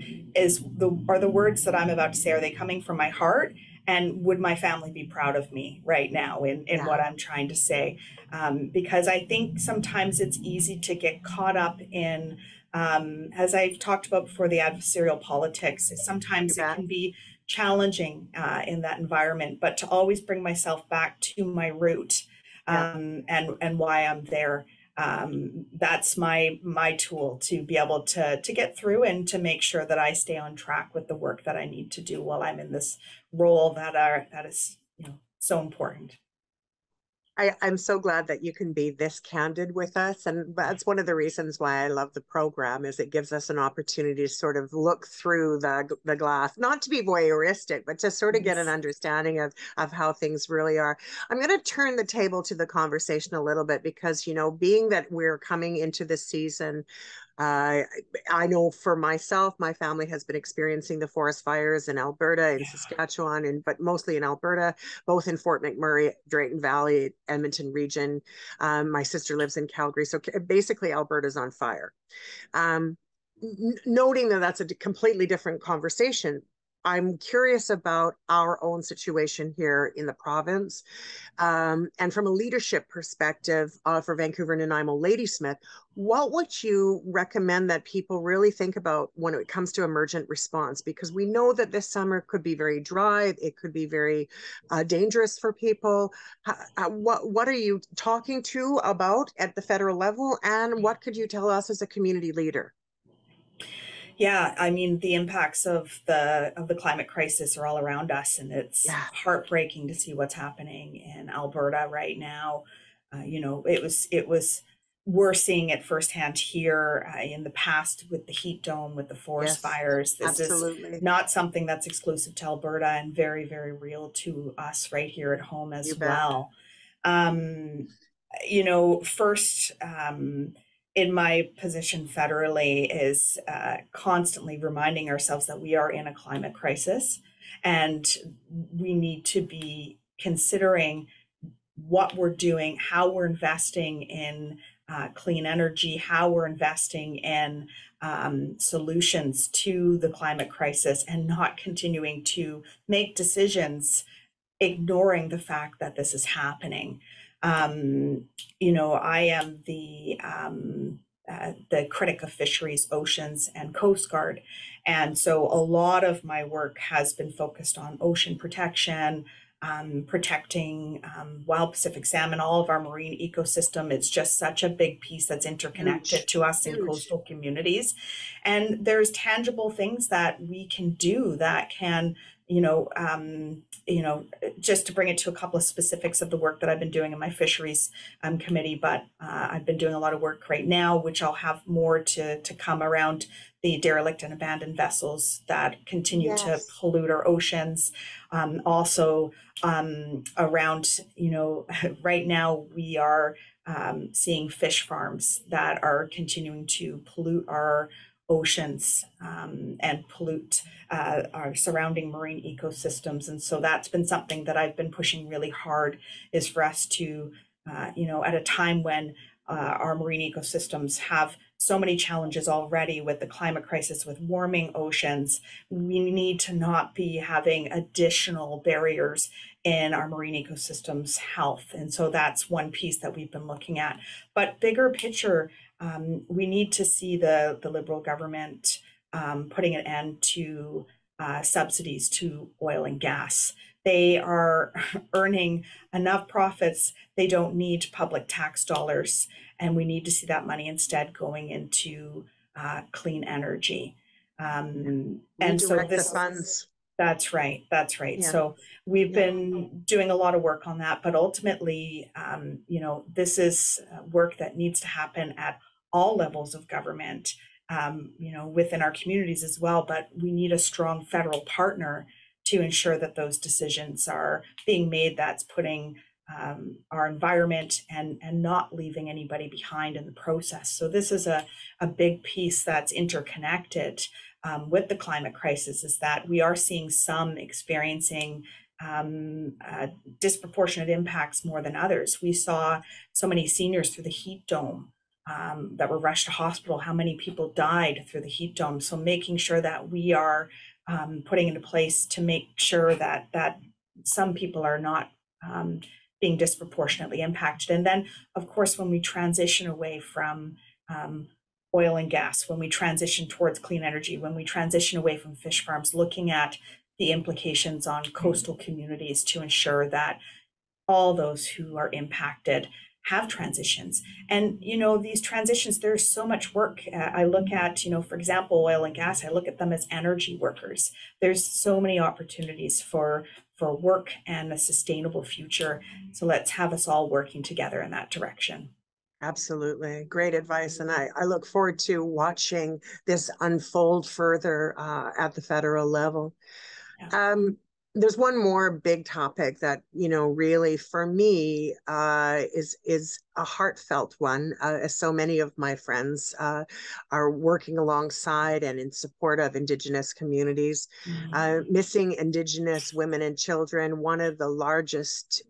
S2: are the words that I'm about to say. Are they coming from my heart? And would my family be proud of me right now in
S1: Yeah.
S2: what I'm trying to say? Because I think sometimes it's easy to get caught up in, as I've talked about before, the adversarial politics.
S1: You
S2: Sometimes it
S1: bet.
S2: can be challenging in that environment, but to always bring myself back to my root
S1: Yeah.
S2: and why I'm there. that's my tool to be able to get through and to make sure that I stay on track with the work that I need to do while I'm in this role that is, you know, so important.
S1: I'm so glad that you can be this candid with us. And that's one of the reasons why I love the program is it gives us an opportunity to sort of look through the glass, not to be voyeuristic, but to sort of get an
S2: Yes.
S1: understanding of how things really are. I'm going to turn the table to the conversation a little bit because, you know, being that we're coming into the season, uh, I know for myself, my family has been experiencing the forest fires in Alberta, in
S2: Yeah.
S1: Saskatchewan, and but mostly in Alberta, both in Fort McMurray, Drayton Valley, Edmonton region. My sister lives in Calgary, so basically Alberta's on fire. Um, Noting that that's a completely different conversation, I'm curious about our own situation here in the province. And from a leadership perspective for Vancouver Nanaimo-Ladysmith, what would you recommend that people really think about when it comes to emergent response? Because we know that this summer could be very dry, it could be very dangerous for people. What are you talking to about at the federal level, and what could you tell us as a community leader?
S2: Yeah, I mean the impacts of the climate crisis are all around us, and it's
S1: Yeah.
S2: heartbreaking to see what's happening in Alberta right now. You know, it was we're seeing it firsthand here in the past with the heat dome, with the forest
S1: Yes.
S2: fires. This is
S1: Absolutely.
S2: not something that's exclusive to Alberta and very, very real to us right here at home
S1: You
S2: as
S1: bet.
S2: well. Um, you know, first, in my position federally is constantly reminding ourselves that we are in a climate crisis and we need to be considering what we're doing, how we're investing in clean energy, how we're investing in solutions to the climate crisis, and not continuing to make decisions ignoring the fact that this is happening. Um, you know, I am the critic of Fisheries, Oceans, and Coast Guard. And so a lot of my work has been focused on ocean protection, protecting wild Pacific salmon, all of our marine ecosystem. It's just such a big piece that's interconnected
S1: Huge.
S2: to us in
S1: Huge.
S2: coastal communities. And there's tangible things that we can do that can, you know, just to bring it to a couple of specifics of the work that I've been doing in my fisheries committee, but I've been doing a lot of work right now, which I'll have more to come around the derelict and abandoned vessels that continue to
S1: Yes.
S2: pollute our oceans. Also, around, you know, right now we are seeing fish farms that are continuing to pollute our oceans and pollute our surrounding marine ecosystems. And so that's been something that I've been pushing really hard is for us to, you know, at a time when our marine ecosystems have so many challenges already with the climate crisis, with warming oceans, we need to not be having additional barriers in our marine ecosystems health. And so that's one piece that we've been looking at. But bigger picture, we need to see the Liberal government putting an end to subsidies to oil and gas. They are earning enough profits. They don't need public tax dollars. And we need to see that money instead going into clean energy. And so
S1: Redirect the
S2: this
S1: funds.
S2: that's right. That's right.
S1: Yeah.
S2: So we've
S1: Yeah.
S2: been doing a lot of work on that, but ultimately, you know, this is work that needs to happen at all levels of government, you know, within our communities as well. But we need a strong federal partner to ensure that those decisions are being made that's putting our environment and not leaving anybody behind in the process. So this is a big piece that's interconnected with the climate crisis is that we are seeing some experiencing disproportionate impacts more than others. We saw so many seniors through the heat dome that were rushed to hospital, how many people died through the heat dome. So making sure that we are putting into place to make sure that some people are not being disproportionately impacted. And then, of course, when we transition away from oil and gas, when we transition towards clean energy, when we transition away from fish farms, looking at the implications on coastal communities to ensure that all those who are impacted have transitions. And, these transitions, there's so much work. I look at, for example, oil and gas, I look at them as energy workers. There's so many opportunities for work and a sustainable future. So let's have us all working together in that direction.
S1: Absolutely. Great advice. And I look forward to watching this unfold further at the federal level.
S2: Yeah.
S1: There's one more big topic that, really for me is a heartfelt one, as so many of my friends are working alongside and in support of Indigenous communities. Missing Indigenous women and children, one of the largest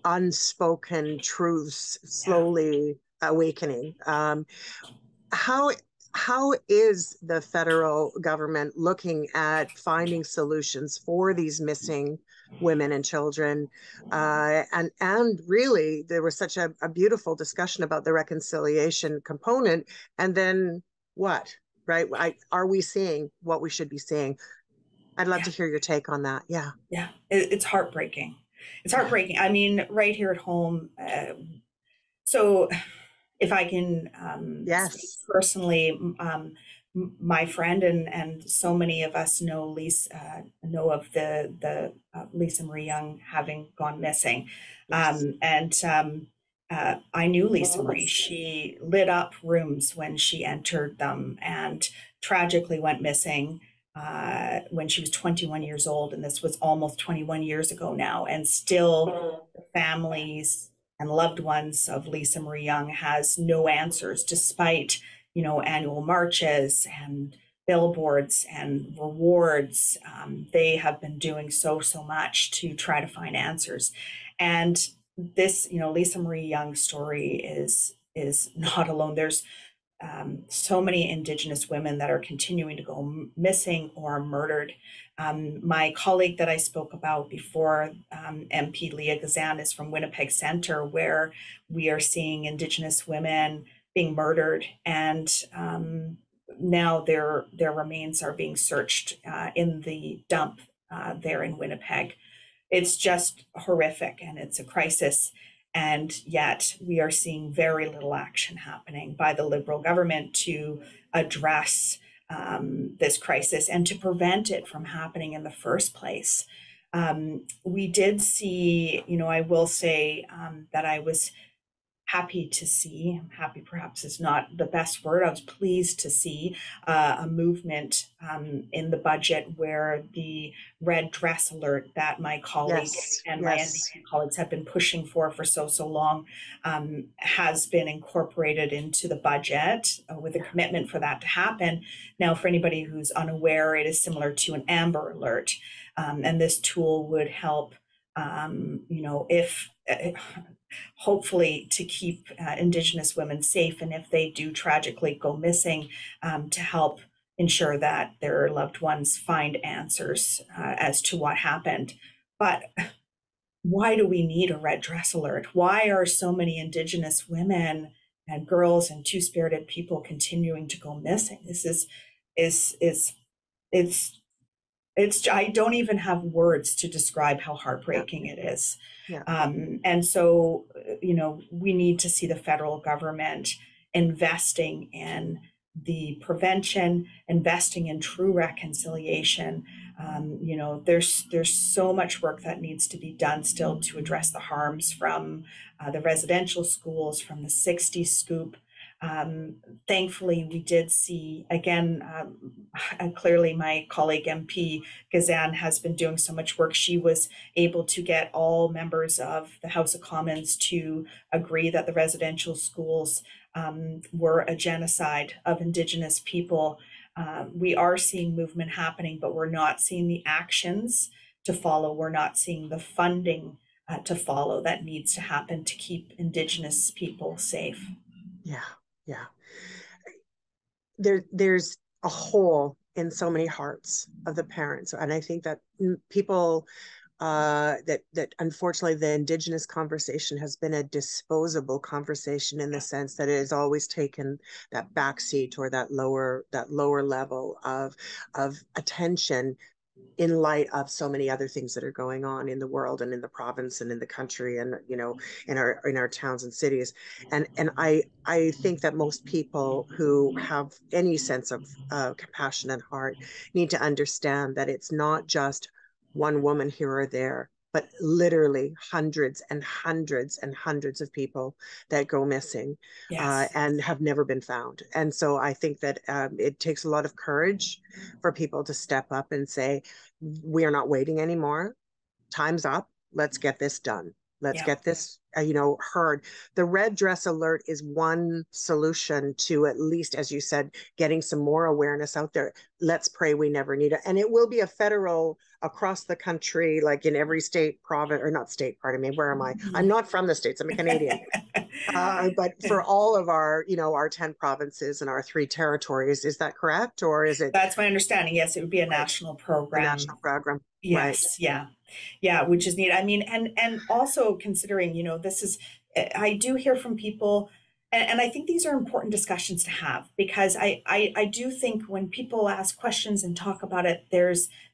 S1: unspoken truths
S2: Yeah.
S1: slowly awakening. How how is the federal government looking at finding solutions for these missing women and children? And really, there was such a beautiful discussion about the reconciliation component. And then what? Right? Are we seeing what we should be seeing? I'd love
S2: Yeah.
S1: to hear your take on that. Yeah.
S2: Yeah. It's heartbreaking. It's
S1: Yeah.
S2: heartbreaking. I mean, right here at home. So if I can speak
S1: Yes.
S2: personally, my friend and so many of us know of the Lisa Marie Young having gone missing,
S1: Yes.
S2: and I knew Lisa Marie. She lit up rooms when she entered them, and tragically went missing when she was 21 years old, and this was almost 21 years ago now, and still the families and loved ones of Lisa Marie Young has no answers, despite annual marches and billboards and rewards. They have been doing so much to try to find answers, and this Lisa Marie Young story is not alone. There's so many Indigenous women that are continuing to go missing or murdered. My colleague that I spoke about before, MP Leah Gazan, is from Winnipeg Centre, where we are seeing Indigenous women being murdered, and now their remains are being searched in the dump there in Winnipeg. It's just horrific, and it's a crisis. And yet we are seeing very little action happening by the Liberal government to address this crisis and to prevent it from happening in the first place. We did see, I will say that I was happy perhaps is not the best word. I was pleased to see a movement in the budget where the red dress alert that my colleague
S1: Yes.
S2: and my
S1: Yes.
S2: NDP colleagues have been pushing for so long has been incorporated into the budget with a commitment for that to happen. Now, for anybody who's unaware, it is similar to an Amber Alert, and this tool would help, if hopefully to keep Indigenous women safe, and if they do tragically go missing, to help ensure that their loved ones find answers as to what happened. But why do we need a red dress alert? Why are so many Indigenous women and girls and two-spirited people continuing to go missing? This is it's I don't even have words to describe how
S1: Yeah.
S2: heartbreaking it is.
S1: Yeah.
S2: And so, we need to see the federal government investing in the prevention, investing in true reconciliation. There's so much work that needs to be done still to address the harms from the residential schools, from the 60s scoop. Thankfully, we did see, again, clearly my colleague MP Gazan has been doing so much work. She was able to get all members of the House of Commons to agree that the residential schools were a genocide of Indigenous people. We are seeing movement happening, but we're not seeing the actions to follow. We're not seeing the funding to follow that needs to happen to keep Indigenous people safe.
S1: Yeah. Yeah. There's a hole in so many hearts of the parents, and I think that people that unfortunately the Indigenous conversation has been a disposable conversation, in the sense that it has always taken that backseat or that lower level of attention in light of so many other things that are going on in the world and in the province and in the country and in our towns and cities. And I think that most people who have any sense of compassion and heart need to understand that it's not just one woman here or there, but literally hundreds and hundreds and hundreds of people that go missing
S2: Yes.
S1: and have never been found. And so I think that it takes a lot of courage for people to step up and say, we are not waiting anymore. Time's up. Let's get this done. Let's
S2: Yeah.
S1: get this, heard. The red dress alert is one solution to, at least, as you said, getting some more awareness out there. Let's pray we never need it. And it will be a federal across the country, like in every state, province, or not state, pardon me, where am I? I'm not from the States, I'm a Canadian. But for all of our, our 10 provinces and our 3 territories, is that correct? Or is it
S2: That's my understanding. Yes, it would be a
S1: right,
S2: national
S1: a
S2: program.
S1: national program? Right.
S2: Yes, yeah. Yeah, which is neat. I mean, and also considering, this is, I do hear from people, and I think these are important discussions to have, because I do think when people ask questions and talk about it,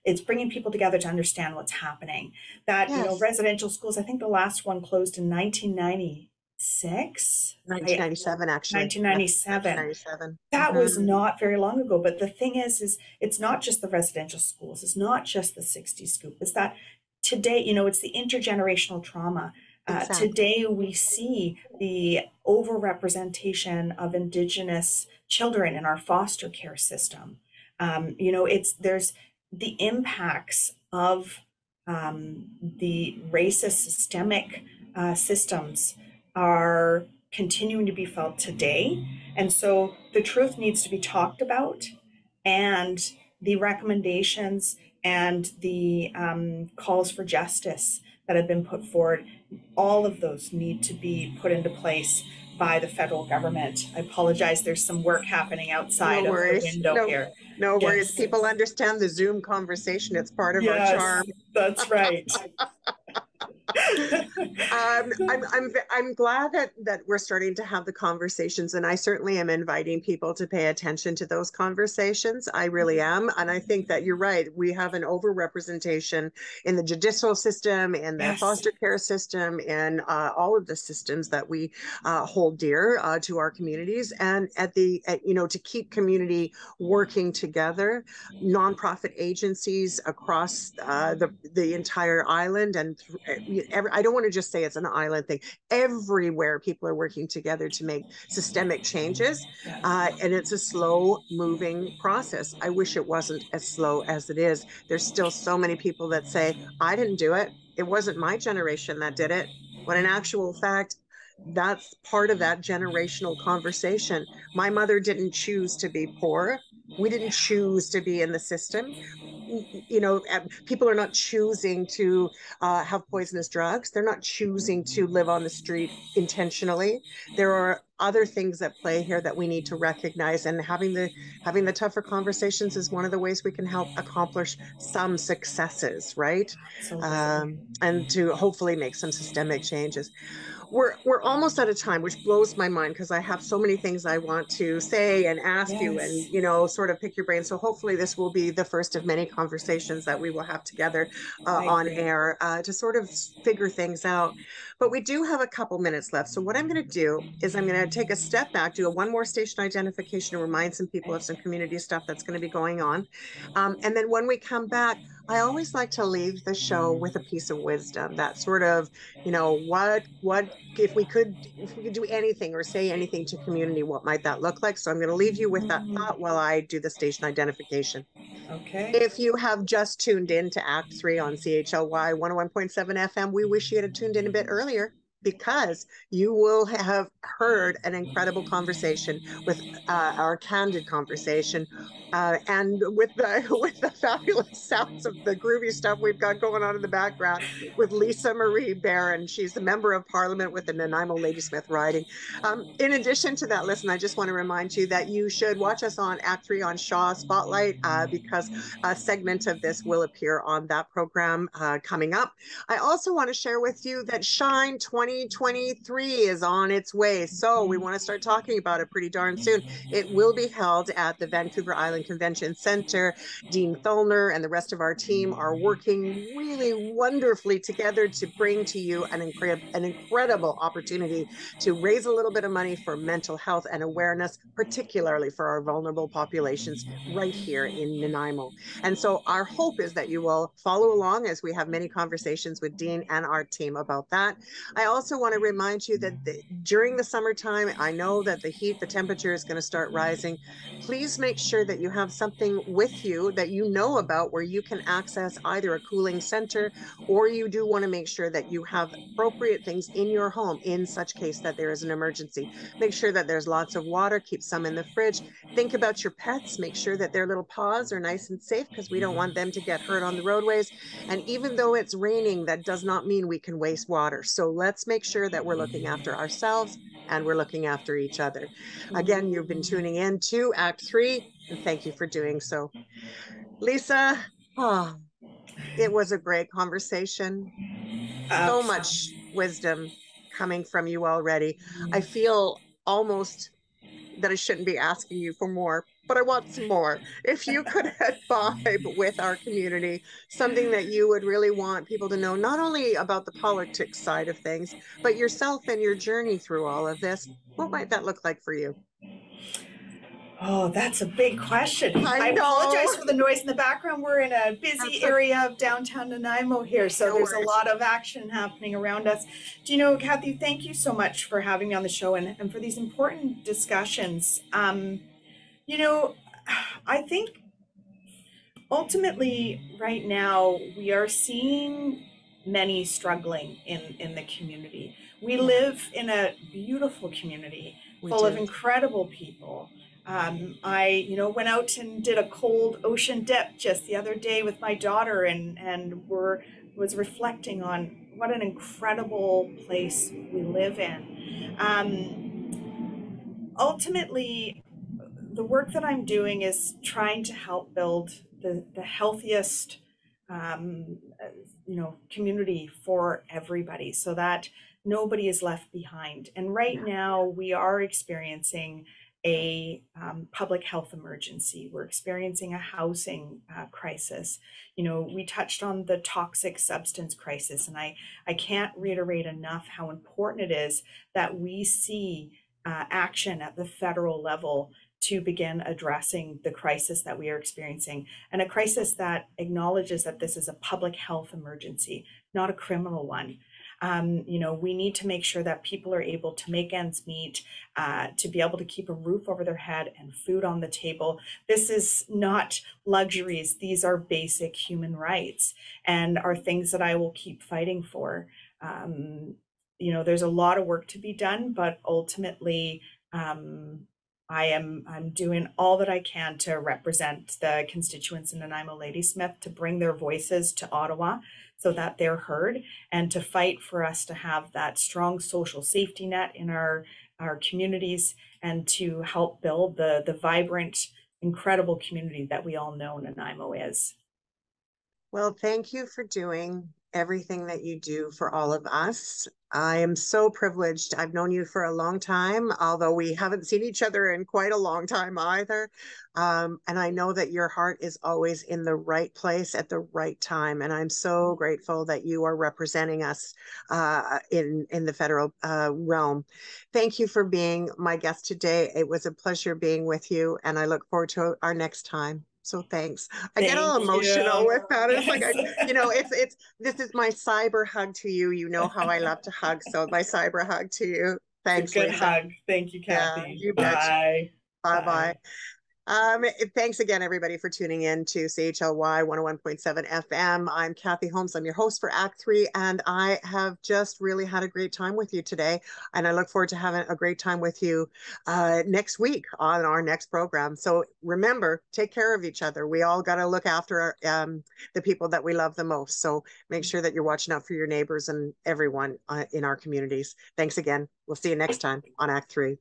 S2: it's bringing people together to understand what's happening. That,
S1: Yes.
S2: residential schools, I think the last one closed in 1996.
S1: 1997, actually. Yep.
S2: 1997.
S1: 1997.
S2: That was
S1: Mm-hmm.
S2: not very long ago. But the thing is it's not just the residential schools. It's not just the 60s scoop. It's that today, it's the intergenerational trauma.
S1: Exactly.
S2: Today we see the overrepresentation of Indigenous children in our foster care system. There's the impacts of the racist systemic systems are continuing to be felt today. And so the truth needs to be talked about, and the recommendations and the calls for justice that have been put forward, all of those need to be put into place by the federal government. I apologize, there's some work happening
S1: No
S2: outside of the
S1: worries.
S2: window
S1: No,
S2: here.
S1: no worries.
S2: Yes.
S1: People understand the Zoom conversation. It's part of our charm.
S2: Yes, that's right.
S1: I'm glad that we're starting to have the conversations, and I certainly am inviting people to pay attention to those conversations. I really am, and I think that you're right. We have an overrepresentation in the judicial system, in the
S2: Yes.
S1: foster care system, and all of the systems that we hold dear to our communities, and to keep community working together. Nonprofit agencies across the entire island, and I don't want to just say it's an island thing. Everywhere people are working together to make systemic changes,
S2: Yes.
S1: and it's a slow moving process. I wish it wasn't as slow as it is. There's still so many people that say, I didn't do it. It wasn't my generation that did it. When in actual fact, that's part of that generational conversation. My mother didn't choose to be poor. We didn't choose to be in the system. People are not choosing to have poisonous drugs. They're not choosing to live on the street intentionally. There are other things that play here that we need to recognize, and having the tougher conversations is one of the ways we can help accomplish some successes, right?
S2: Absolutely.
S1: And to hopefully make some systemic changes. We're almost out of time, which blows my mind because I have so many things I want to say and ask you, and
S2: Yes,
S1: sort of pick your brain. So hopefully this will be the first of many conversations that we will have together
S2: I
S1: on
S2: agree.
S1: air to sort of figure things out. But we do have a couple minutes left. So what I'm going to do is I'm going to take a step back, do one more station identification, and remind some people of some community stuff that's going to be going on. And then when we come back, I always like to leave the show with a piece of wisdom that sort of, what if we could do anything or say anything to community, what might that look like? So I'm going to leave you with that thought while I do the station identification.
S2: Okay.
S1: If you have just tuned in to Act 3 on CHLY 101.7 FM, we wish you had tuned in a bit earlier, because you will have heard an incredible conversation with our candid conversation, and with the with the fabulous sounds of the groovy stuff we've got going on in the background with Lisa Marie Barron. She's the member of Parliament with the Nanaimo-Ladysmith riding. In addition to that, listen, I just want to remind you that you should watch us on Act 3 on Shaw Spotlight, because a segment of this will appear on that program coming up. I also want to share with you that Shine 20 2023 is on its way. So we want to start talking about it pretty darn soon. It will be held at the Vancouver Island Convention Center. Dean Thullner and the rest of our team are working really wonderfully together to bring to you an incredible opportunity to raise a little bit of money for mental health and awareness, particularly for our vulnerable populations right here in Nanaimo. And so our hope is that you will follow along as we have many conversations with Dean and our team about that. I also want to remind you that during the summertime, I know that the heat, the temperature is going to start rising. Please make sure that you have something with you that you know about where you can access either a cooling center, or you do want to make sure that you have appropriate things in your home in such case that there is an emergency. Make sure that there's lots of water, keep some in the fridge. Think about your pets, make sure that their little paws are nice and safe because we don't want them to get hurt on the roadways. And even though it's raining, that does not mean we can waste water. So let's make sure that we're looking after ourselves and we're looking after each other. Again, you've been tuning in to Act 3, and thank you for doing so. Lisa, it was a great conversation. So much wisdom coming from you already. I feel almost that I shouldn't be asking you for more, but I want some more. If you could vibe with our community, something that you would really want people to know, not only about the politics side of things, but yourself and your journey through all of this, what might that look like for you?
S2: Oh, that's a big question.
S1: I
S2: I
S1: know.
S2: apologize for the noise in the background. We're in a busy area of downtown Nanaimo here, so
S1: No
S2: there's a
S1: worries.
S2: lot of action happening around us. Do you know, Kathy, thank you so much for having me on the show and for these important discussions. You know, I think ultimately right now we are seeing many struggling in the community. We live in a beautiful community full of incredible people. I, went out and did a cold ocean dip just the other day with my daughter, and was reflecting on what an incredible place we live in. Ultimately, the work that I'm doing is trying to help build the healthiest, community for everybody, so that nobody is left behind. And right now, we are experiencing a public health emergency. We're experiencing a housing crisis. We touched on the toxic substance crisis, and I can't reiterate enough how important it is that we see action at the federal level to begin addressing the crisis that we are experiencing, and a crisis that acknowledges that this is a public health emergency, not a criminal one. We need to make sure that people are able to make ends meet, to be able to keep a roof over their head and food on the table. This is not luxuries. These are basic human rights and are things that I will keep fighting for. There's a lot of work to be done, but ultimately, I'm doing all that I can to represent the constituents in Nanaimo-Ladysmith, to bring their voices to Ottawa so that they're heard, and to fight for us to have that strong social safety net in our communities, and to help build the vibrant, incredible community that we all know Nanaimo is.
S1: Well, thank you for doing everything that you do for all of us. I am so privileged. I've known you for a long time, although we haven't seen each other in quite a long time either. And I know that your heart is always in the right place at the right time. And I'm so grateful that you are representing us in the federal realm. Thank you for being my guest today. It was a pleasure being with you, and I look forward to our next time. So thanks. I get all emotional with that. It's like, this is my cyber hug to you. You know how I love to hug. So my cyber hug to you. Thanks,
S2: it's a good
S1: Lisa.
S2: hug. Thank you, Kathy.
S1: Yeah, you
S2: Bye.
S1: Bye. Bye. Thanks again, everybody, for tuning in to CHLY 101.7 FM. I'm Kathy Holmes. I'm your host for Act 3, and I have just really had a great time with you today. And I look forward to having a great time with you next week on our next program. So remember, take care of each other. We all got to look after the people that we love the most. So make sure that you're watching out for your neighbors and everyone in our communities. Thanks again. We'll see you next time on Act 3.